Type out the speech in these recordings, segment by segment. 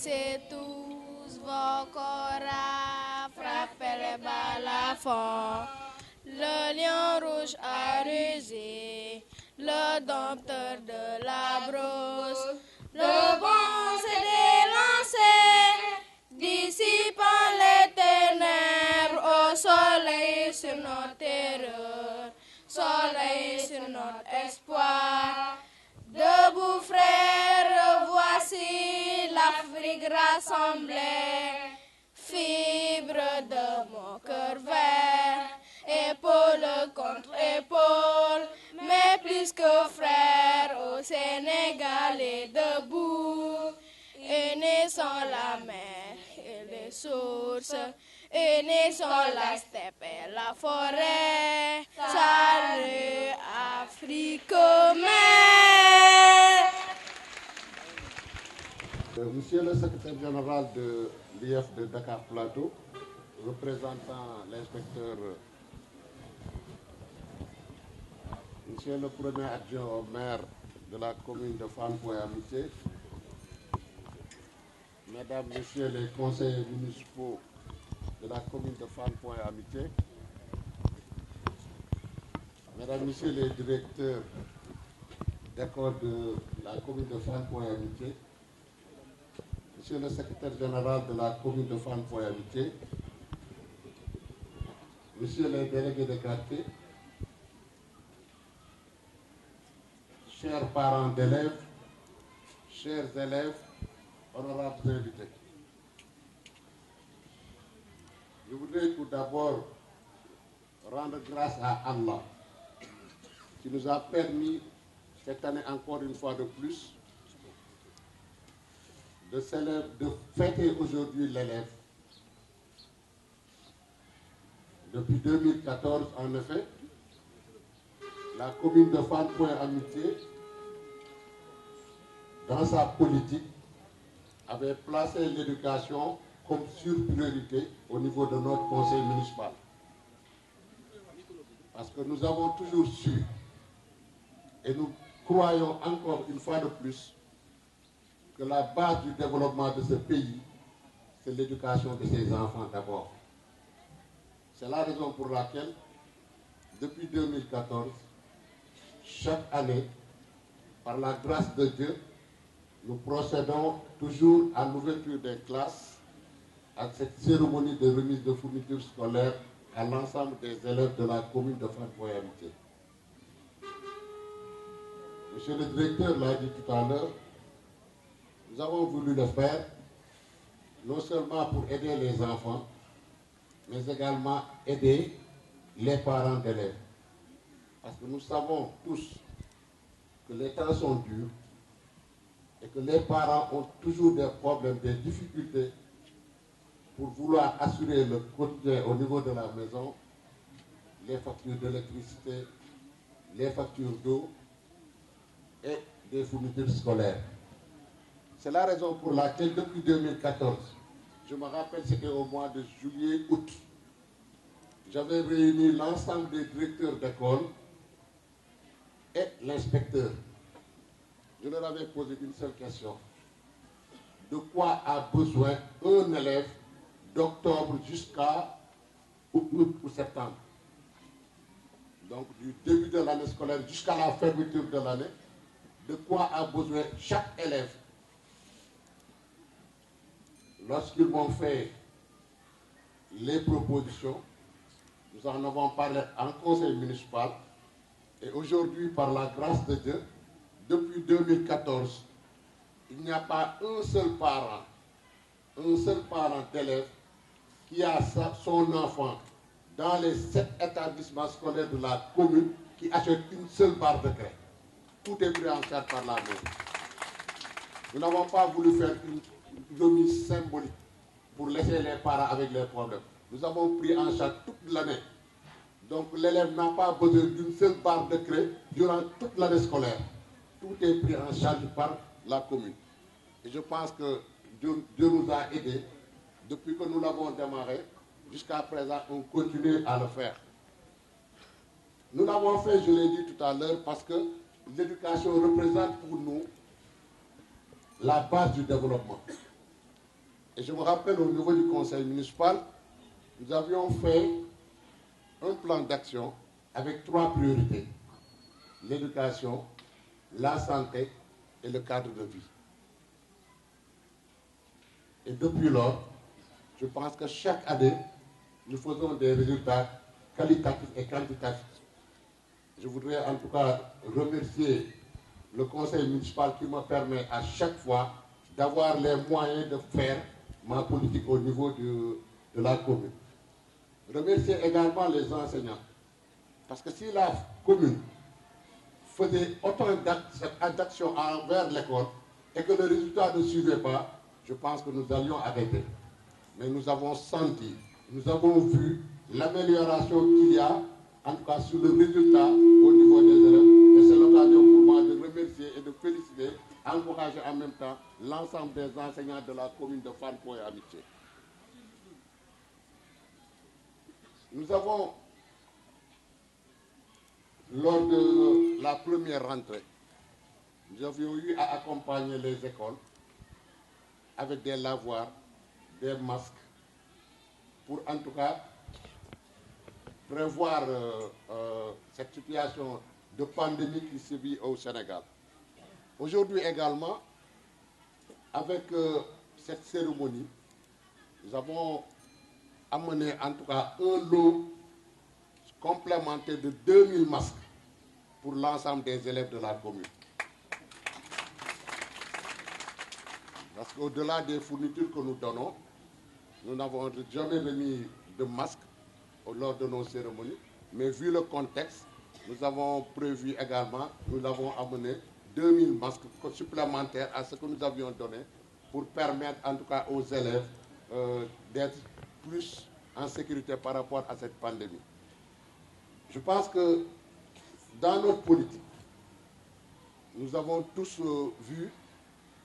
Baissez tous vos corps à frapper les balafons. Le lion rouge a rusé, le dompteur de la brousse. Le vent s'est délancé, dissipant les ténèbres au soleil sur notre terreur, soleil sur notre espoir. Debout frères, voici l'Afrique rassemblée, fibre de mon cœur vert, épaule contre épaule, mais plus que frères au Sénégal est debout. Unis sont la mer et les sources, unis sont la steppe et la forêt. Salut Afrique mère. Monsieur le secrétaire général de l'IF de Dakar Plateau, représentant l'inspecteur, monsieur le premier adjoint au maire de la commune de Fann-Point-Amitié, mesdames, messieurs les conseillers municipaux de la commune de Fann-Point-Amitié, mesdames, messieurs les directeurs d'école de la commune de Fann-Point-Amitié, monsieur le secrétaire général de la commune de Fann-Point-Amitié, monsieur les délégués de quartier, chers parents d'élèves, chers élèves, honorables invités. Je voudrais tout d'abord rendre grâce à Allah qui nous a permis cette année encore une fois de plus de fêter aujourd'hui l'élève. Depuis 2014, en effet, la commune de Fann-Point-Amitié, dans sa politique, avait placé l'éducation comme sur-priorité au niveau de notre conseil municipal. Parce que nous avons toujours su, et nous croyons encore une fois de plus, que la base du développement de ce pays, c'est l'éducation de ses enfants d'abord. C'est la raison pour laquelle, depuis 2014, chaque année, par la grâce de Dieu, nous procédons toujours à l'ouverture des classes, à cette cérémonie de remise de fournitures scolaires à l'ensemble des élèves de la commune de Fann-Point-Amitié. Monsieur le directeur l'a dit tout à l'heure, nous avons voulu le faire, non seulement pour aider les enfants, mais également aider les parents d'élèves. Parce que nous savons tous que les temps sont durs et que les parents ont toujours des problèmes, des difficultés pour vouloir assurer le quotidien au niveau de la maison, les factures d'électricité, les factures d'eau et des fournitures scolaires. C'est la raison pour laquelle, depuis 2014, je me rappelle, c'était au mois de juillet-août, j'avais réuni l'ensemble des directeurs d'école et l'inspecteur. Je leur avais posé une seule question. De quoi a besoin un élève d'octobre jusqu'à août ou septembre? Donc du début de l'année scolaire jusqu'à la fermeture de l'année, de quoi a besoin chaque élève? Lorsqu'ils m'ont fait les propositions, nous en avons parlé en conseil municipal et aujourd'hui, par la grâce de Dieu, depuis 2014, il n'y a pas un seul parent d'élève qui a son enfant dans les 7 établissements scolaires de la commune qui achète une seule barre de craie. Tout est pris en charge par la mairie. Nous n'avons pas voulu faire une remise symbolique pour laisser les parents avec les problèmes. Nous avons pris en charge toute l'année. Donc l'élève n'a pas besoin d'une seule barre de craie durant toute l'année scolaire. Tout est pris en charge par la commune. Et je pense que Dieu nous a aidés. Depuis que nous l'avons démarré, jusqu'à présent, on continue à le faire. Nous l'avons fait, je l'ai dit tout à l'heure, parce que l'éducation représente pour nous la base du développement. Et je me rappelle au niveau du conseil municipal, nous avions fait un plan d'action avec 3 priorités: l'éducation, la santé et le cadre de vie. Et depuis lors, je pense que chaque année, nous faisons des résultats qualitatifs et quantitatifs. Je voudrais en tout cas remercier le conseil municipal qui me permet à chaque fois d'avoir les moyens de faire ma politique au niveau de la commune. Remercier également les enseignants. Parce que si la commune faisait autant d'actions envers l'école et que le résultat ne suivait pas, je pense que nous allions arrêter. Mais nous avons senti, nous avons vu l'amélioration qu'il y a, en tout cas sur le résultat au niveau des élèves. Et c'est l'occasion pour moi de remercier et de féliciter, encourager en même temps l'ensemble des enseignants de la commune de Fann Point E Amitié. Nous avons, lors de la première rentrée, nous avions eu à accompagner les écoles avec des lavoirs, des masques, pour en tout cas prévoir cette situation de pandémie qui sévit au Sénégal. Aujourd'hui également, avec cette cérémonie, nous avons amené en tout cas un lot complémentaire de 2000 masques pour l'ensemble des élèves de la commune. Parce qu'au-delà des fournitures que nous donnons, nous n'avons jamais remis de masques lors de nos cérémonies, mais vu le contexte, nous avons prévu également, nous avons amené 2000 masques supplémentaires à ce que nous avions donné pour permettre en tout cas aux élèves d'être plus en sécurité par rapport à cette pandémie. Je pense que dans notre politique, nous avons tous vu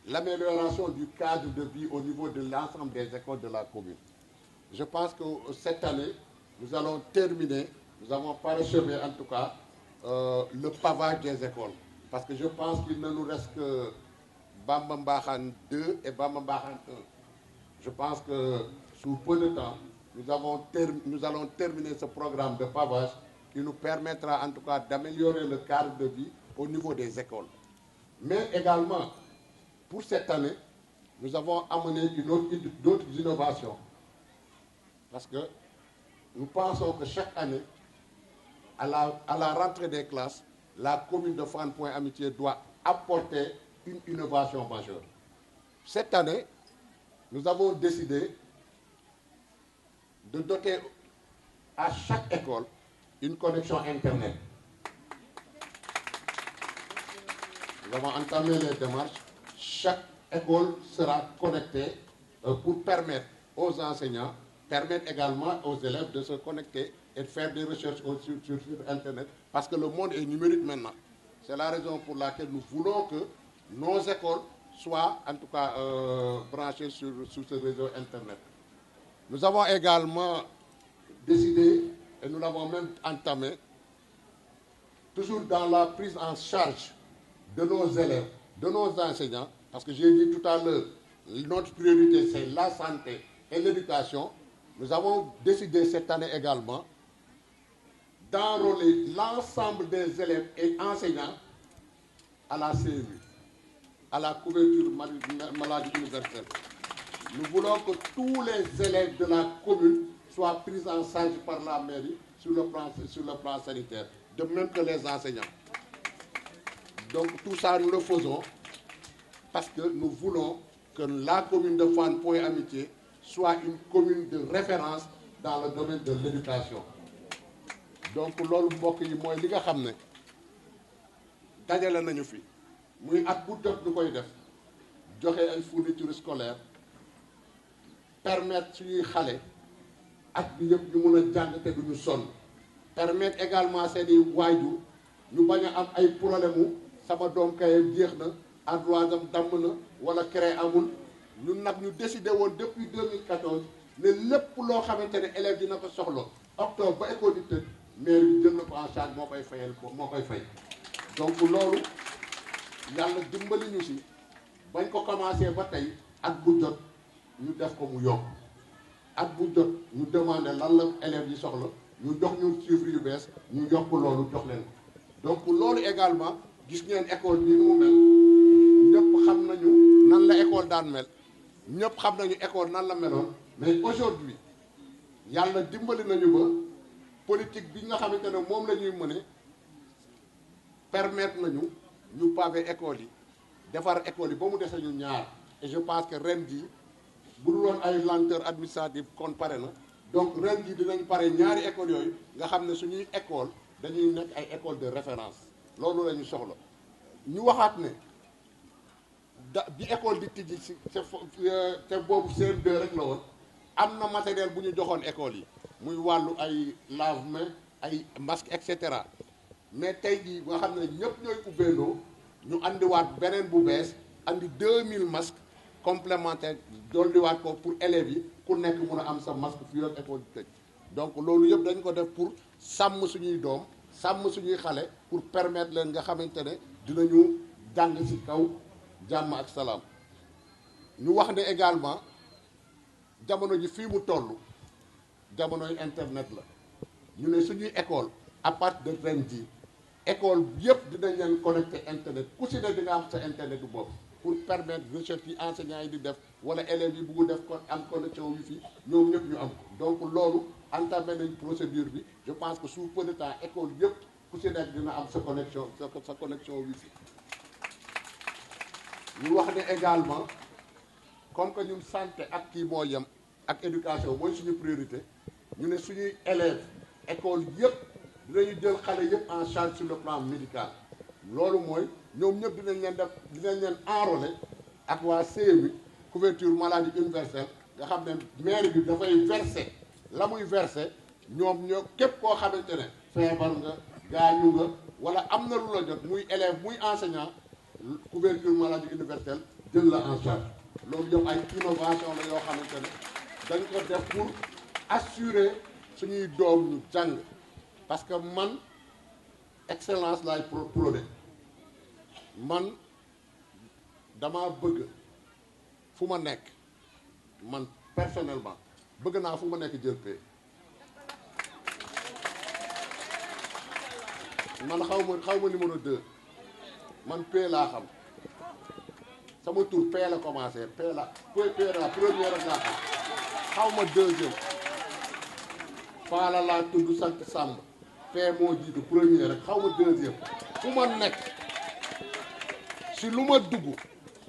l'amélioration du cadre de vie au niveau de l'ensemble des écoles de la commune. Je pense que cette année, nous allons terminer, nous avons parachevé en tout cas le pavage des écoles. Parce que je pense qu'il ne nous reste que Bamba Mbaxane 2 et Bamba Mbaxane 1. Je pense que sous peu de temps, nous allons terminer ce programme de pavage qui nous permettra en tout cas d'améliorer le cadre de vie au niveau des écoles. Mais également, pour cette année, nous avons amené d'autres innovations. Parce que nous pensons que chaque année, à la rentrée des classes, la commune de Fann Point E Amitié doit apporter une innovation majeure. Cette année, nous avons décidé de doter à chaque école une connexion Internet. Nous avons entamé les démarches. Chaque école sera connectée pour permettre aux enseignants, permettre également aux élèves de se connecter et de faire des recherches sur Internet, parce que le monde est numérique maintenant. C'est la raison pour laquelle nous voulons que nos écoles soient en tout cas branchées sur ce réseau Internet. Nous avons également décidé, et nous l'avons même entamé, toujours dans la prise en charge de nos élèves, de nos enseignants, parce que j'ai dit tout à l'heure, notre priorité c'est la santé et l'éducation. Nous avons décidé cette année également d'enrôler l'ensemble des élèves et enseignants à la CMU, à la couverture maladie universelle. Nous voulons que tous les élèves de la commune soient pris en charge par la mairie sur le plan sanitaire, de même que les enseignants. Donc tout ça, nous le faisons parce que nous voulons que la commune de Fann Point E Amitié soit une commune de référence dans le domaine de l'éducation. Donc loolu mbokk yi mooy li nga xam ne dajale nañu fi muy at bu jot ñu koy def joxe ay fournitures scolaires permettre suñuy xale at bi yëpp ñu mun a jàng te duñu sonn, permettre également seeni waajur ñu bañ a am ay problème mu sama doom kaye jeex na endroit am damm na wala créé amul. Ñun nag ñu décidé woon depuis 2014 ne lépp loo xamante ne élève dina ko soxla octobre ba école di tëj maire bi jël na ko en charge moo koy fayal ko moo koy fay. Donc loolu yàlla dimbali ñu si bañ ko commencé ba tey at bu jot ñu def ko mu yokk at bu jot ñu demandé lan la élèves yi soxla ñu jox ñu chiffres yu bees ñu yokk loolu jox leen donc loolu également gis ngeen école bii nu mu mel ñëpp xam nañu nan la école daan mel ñëpp xam nañu école nan la meloon mais aujourd'hui yàlla dimbali nañu ba politique bi nga xamante ne moom la ñuy mëne permettre nañu ñu pavé école yi defar école yi ba mu dese ñu ñaar et je pense que ren jii bu dul woon ay lenteur administrative kon pare na donc ren jii dinañ pare ñaari école yooyu nga xam ne suñuy école dañuy nekk ay école de référence loolu la ñu soxla ñu waxaat ne bi école di tijji si te boobu CM2 rek la woon am na matériel bu ñu joxoon école yi muy wàllu ay lave-mains ay masques et cetera mais tey jii nga xam ne ñëpp ñooy ubbeendoo ñu andiwaat beneen bu bees andi 2000 masques complémentaires dolliwaat ko pour élèves yi ku nekk mun a am sa masque fii ak école di tëj donc loolu yëpp dañ ko def pour sàmm suñuy doom sàmm suñuy xale pour permettre leen nga xamante ne dinañu jàng ci kaw jàmm ak salaam ñu wax ne également jamono ji fii mu toll jamonoy internet la ñu ne suñuy école à partir de ren ji école yëpp dinañ leen connecté internet ku si ne di nga am sa internet du bopp pour permettre recherche yi enseignants yi di def wala élèves yi bugg def ko am connexion wifi ñoom ñëpp ñu am ko donc loolu entamé nañ procédure bi je pense que sous peu de temps école yëpp ku si nekk dina am sa connexion wifi ñu wax ne également comme que ñun santé ak kii moo yem ak éducation mooy suñu priorité ñu ne suñuy élèves école yëpp dinañu jël xale yëpp en charge sur le plan médical loolu mooy ñoom ñëpp dinañ leen enrôler ak waa CMU couverture maladie universelle nga xam ne maire bi dafay verser la muy verser ñoom ñoo képp koo xamante ne feebar nga gaañu nga wala am na lu la jot muy élève muy enseignant couverture maladie universelle jël la en charge loolu yëpp ay innovation la yoo xamante ne dañ ko def pour assurer suñuy doom ñu jàng parce que man excellence laay prôné man dama bëgg fu ma nekk man personnellement bëgg naa fu ma nekk jël paie man xaw ma numéro 2 man paie laa xam sama tur paie la commencé paie la première ak laa xam xaw ma deuxième faala laa tudd sant Sàmb paie moo jiitu première rek xaw ma deuxième fu ma nekk si lu ma dugg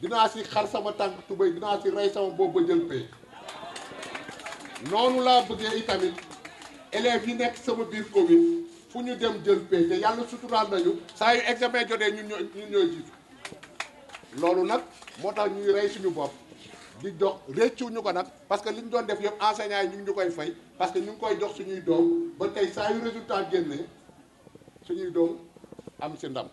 dinaa si xar sama tànk tubéy dinaa si rey sama bopp ba jël paie noonu laa bëggee itamit élèves yi nekk sama biir commune fu ñu dem jël paie te yàlla suturaal nañu saa yu examen jotee ñun ñooy jiitu loolu nag moo tax ñuy rey suñu bopp di jox réccu ñu ko nag parce que li ñu doon def yëpp enseignants yi ñu ngi ñu koy fay parce que ñu ngi koy jox suñuy doom ba tey saa yu résultat génnee suñuy doom am si ndam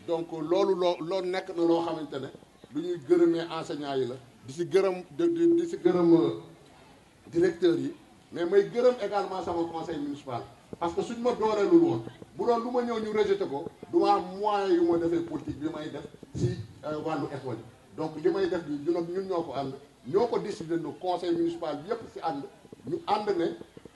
donc loolu nekk na loo xamante ne lu ñuy gërëmee enseignants yi la di si gërëm directeurs yi mais may gërëm également sama conseil municipal parce que suñ ma dooreelul woon bu doon lu ma ñëw ñu rejeté ko du ma am moyen yu ma defee politique bi may def si wàllu école yi donc li may def bi ñun ñoo ko ànd ñoo ko décidé no conseil municipal bi yëpp si ànd ñu ànd ne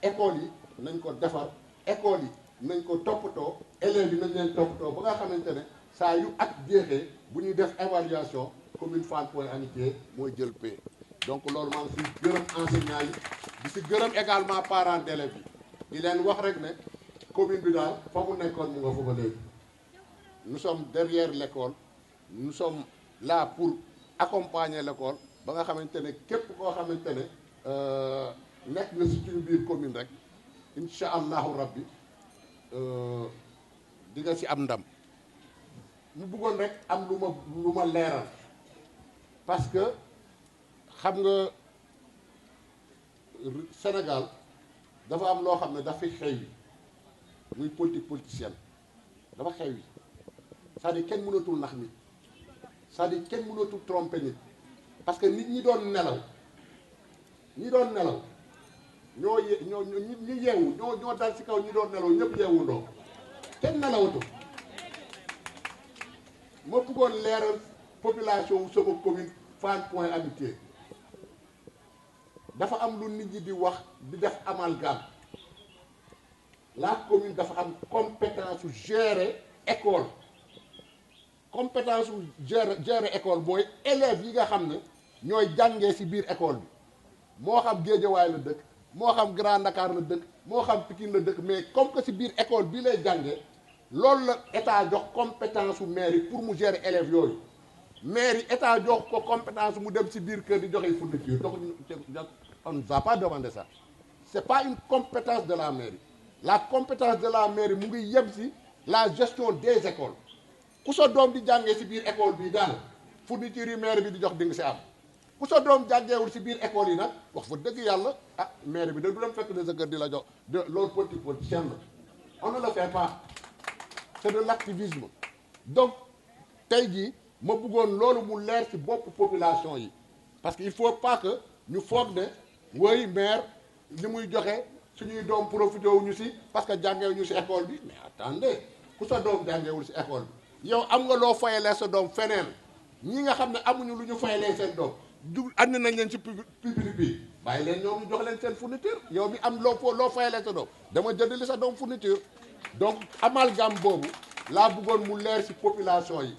école yi nañ ko defar école yi nañ ko toppatoo élèves yi nañ leen toppatoo ba nga xamante ne saa yu at jeexee bu ñuy def évaluation commune Fann Point Amitié mooy jël paie donc loolu maa ngi si gërëm enseignants yi di si gërëm également parents d'élèves yi di leen wax rek ne commune bi daal fa mu nekkoon mu nga fa ba léegi nous sommes derrière l'école nous sommes là pour accompagner l'école ba nga xamante ne képp koo xamante ne nekk na si suñu biir commune rek incha allahu rabbi di nga si am ndam ñu bëggoon rek am lu ma leeral parce que xam nga Sénégal dafa am loo xam ne dafa xew yi muy politique politicienne dafa xew yi c'est-à-dire kenn mënatul nax nit c'est-à-dire kenn mënatul tromper nit parce que nit ñi doon nelaw ñi yeewu ñoo dal ci kaw ñi doon nelaw ñëpp yeewu ndoo kenn nelawatu ma bëggoon leeral population wu sama commune Fann Point Amitié dafa am lu nit ñi di wax di def amalgame. La commune dafa am compétence su gérer école compétence su gérer école mooy élèves yi nga xam ne ñooy jàngee ci biir école bi moo xam Guédiawaye la dëkk moo xam Grand Dakar la dëkk moo xam Pikine la dëkk mais comme que ci biir école bii lay jàngee loolu la état jox compétence su mairie pour mu gérer élèves yooyu mairie état jox ko compétence mu dem ci biir kër di joxe fourniture donc on ne va pas demander ça c'est pas une compétence de la mairie. La compétence de la mairie mu ngi yem ci la gestion des écoles ku sa doom di jàngee ci biir école bi daal fourniture yi maire bi di jox di nga ci am ku sa doom jàngeewul ci biir école yi nag wax fa dëgg yàlla ah maire bi da du dem fekk de sa kër di la jox de loolu politicien la on ne le fait pas c'est de l'activisme donc tey jii ma bëggoon loolu mu leer ci bopp population yi parce que il faut pas que ñu foog ne woy maire li muy joxe suñuy doom profité wuñu ci parce que jàngewuñu ci école bi mais attendez ku sa doom jàngewul ci école bi yow am nga loo fayalee sa doom feneen ñi nga xam ne amuñu lu ñu fayalee seen doom du andi nañ leen ci public bi bàyyi leen ñoom ñu jox leen seen fourniture yow mi am loo fayalee sa doom dama jëndali sa doom fourniture donc amalgame boobu laa bëggoon mu leer ci population yi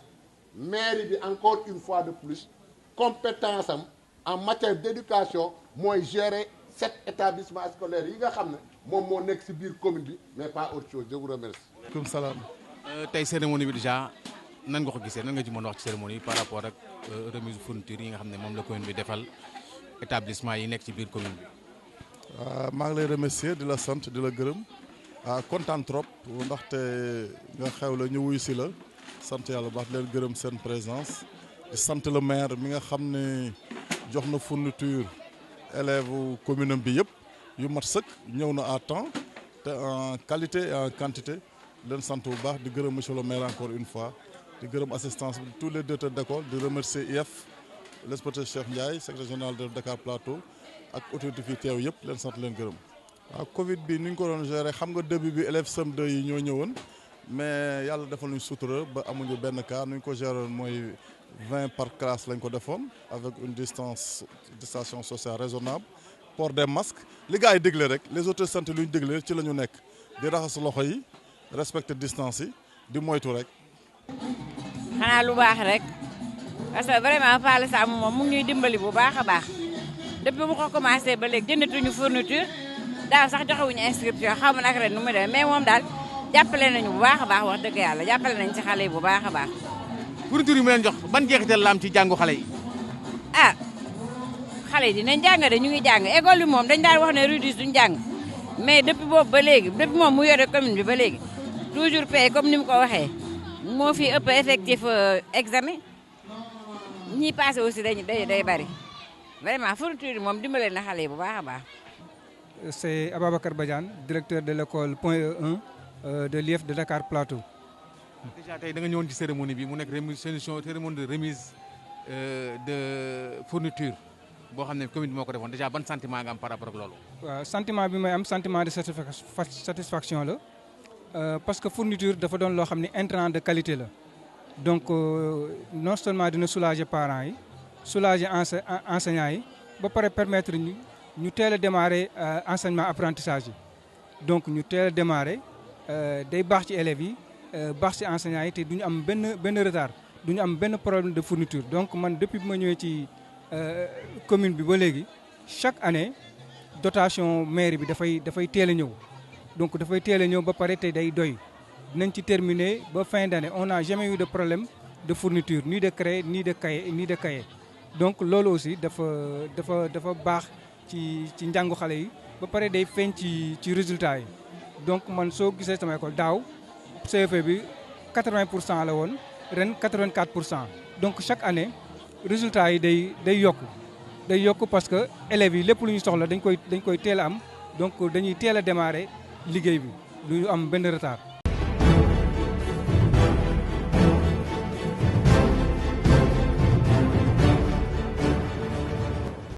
mairie bi encore une fois de plus compétence am en matière d'éducation mooy gérer 7 établissements scolaires yi nga xam ne moom moo nekk ci biir commune bi mais pas autre chose je vous remercie. comme salaam. tey cérémonie bi déjà nan nga ko gisee nan nga ci mën a wax ci cérémonie par rapport ak remise fourniture yi nga xam ne moom la commune bi defal établissement yi nekk ci biir commune bi. maa ngi lay remercier di la sant di la gërëm kontaan trop ndaxte nga xew la ñu wuyu si la sant yàlla baax di leen gërëm seen présence di sant le maire mi nga xam ne jox na fourniture. élèves commune bi yëpp yu mat sëkk ñëw na à temps te en qualité et en quantité leen sant bu baax di gërëm monsieur le maire encore une fois di gërëm assistance bi tous les directeurs d'école di remercier IEF l'inspecteur Cheikh Ndiaye secrétaire général de Dakar Plateau ak autorité fi teew yëpp leen sant leen gërëm. waaw Covid bi ni ñu ko doon gérer xam nga début bi élèves CM2 yi ñoo ñëwoon mais yàlla defal nañu sutura ba amuñu benn cas nu ñu ko gérer mooy 20 par classe lañ ko defoon avec une distanciation sociale raisonnable port des masques li gars yi dégle rek les autorités santé lu ñu dégle ci la ñu nekk di raxas loxo yi respecter distance yi di moytu rek. xanaa lu baax rek parce que vraiment Fallou Samb moom mu ngi ñuy dimbali bu baax a baax depuis mu ko commencé ba léegi jëndatuñu fourniture daaw sax joxewuñu inscription xaw ma nag ren nu mu demee mais moom daal jàppale nañu bu baax a baax wax dëgg yàlla jàppale nañ ci xale yi bu baax a baax. fourniture yi mu leen jox ban jeexital la am ci jàngu xale yi. ah xale yi dinañ jàng de ñu ngi jàng école bi moom dañ daan wax ne rudis duñ jàng mais depuis boobu ba léegi depuis moom mu yore commune bi ba léegi toujours paye comme ni mu ko waxee moo fi ëpp effectif examen ñii passé aussi day bari vraiment fourniture yi moom dimbale na xale yi bu baax a baax. C'est Ababacar Badiane, directeur de l'école Point E1 de l'IEF de Dakar Plateau. déjà tey da nga ñëwoon ci cérémonie bi mu nekk cérémonie de remise de fourniture boo xam ne commune bi moo ko defoon déjà ban sentiment nga am par rapport ak loolu. waaw sentiment bi may am sentiment de satisfaction la parce que fourniture dafa doon loo xam ne intrant de qualité la donc non seulement dina soulager parents yi soulager enseignants yi ba pare permettre ñu teel a démarrer enseignement apprentissage yi donc ñu teel a démarrer day baax ci élèves yi. baax ci enseignants yi te duñu am benn retard duñu am benn problème de fourniture donc man depuis bi ma ñëwee ci commune bi ba léegi chaque année dotation mairie bi dafay teel a ñëw donc dafay teel a ñëw ba pare te day doy dinañ ci terminer ba fin d'année on n'a jamais eu de problème de fourniture ni de craie ni de cahier donc loolu aussi dafa baax ci njàngu xale yi ba pare day feeñ ci résultats yi donc man soo gisee sama école daaw CFE bi 80% la woon ren 84% donc chaque année résultat yi day yokku parce que élèves yi lépp lu ñu soxla dañ koy teel a am donc dañuy teel a démarrer liggéey bi du ñu am benn retard.